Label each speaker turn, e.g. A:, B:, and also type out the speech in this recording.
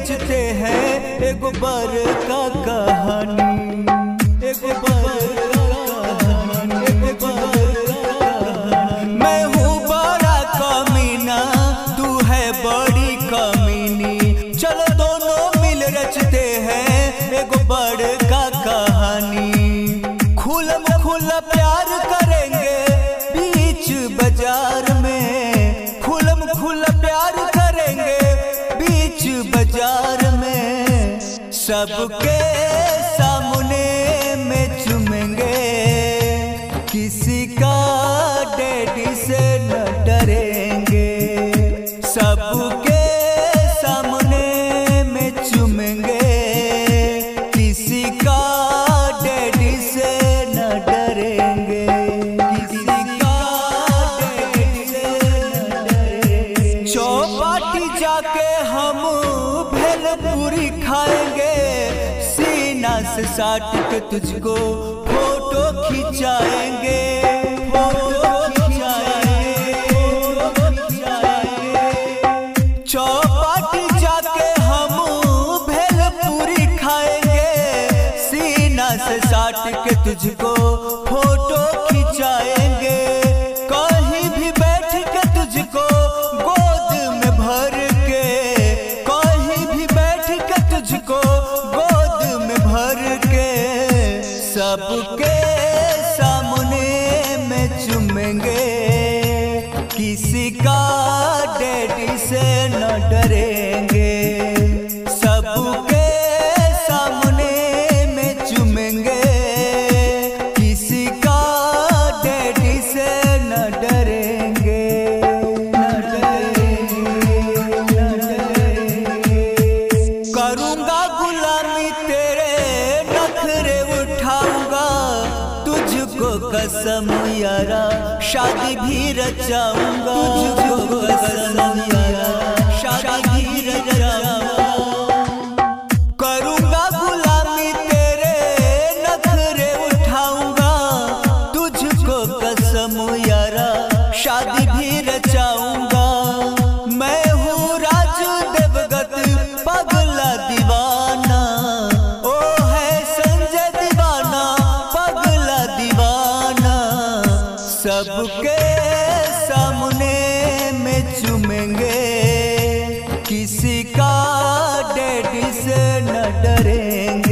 A: रचते हैं एक बार का कहानी, एक बार का कहानी, एक बार का कहानी। मैं हूँ बड़ा कमीना, तू है बड़ी कमीनी, चलो दोनों मिल रचते हैं एक बार का कहानी। खुलम खुला प्यार करेंगे बीच बाजार में, खुलम खुला प्यार करेंगे बीच बाजार में। सबके सामने में चूमेंगे, किसी का डैडी से न डरेंगे। सबके सामने में चूमेंगे, किसी का डैडी से न डरेंगे, किसी का डैडी से न डरेंगे। चौपाटी जाके हम भेलपूरी खाएंगे, सीना से साट के तुझको फोटो खिंचाएंगे, फोटो खिंचाएंगे, फोटो खिंचाएंगे। चौपाटी जाके हम भेलपूरी खाएंगे, सीना से साट के तुझको फोटो खिंचाएंगे। कहीं भी बैठ के तुझको गोद में भर के, कहीं भी बैठ के तुझको गोद में भर के। सबके सामने में चूमेंगे, किसी का डैडी से न डरेंगे। सबके सामने में चूमेंगे, किसी का डैडी से न डरेंगे, न डरेंगे, न डरेंगे। करूँगा गुलामी तेरे नखरे उठाऊंगा, तुझको कसम यारा शादी भी रचाऊंगा, तुझको कसम यारा शादी भी रचाऊंगा। करूँगा गुलामी तेरे नखरे उठाऊंगा, तुझको कसम यारा शादी भी रचाऊंगा। मैं हूँ राजू देवगत पगला दीवाना, ओ है संजय दीवाना पगला दीवाना। सबके सामने में चूमेंगे, किसी का डैडी से न डरेंगे।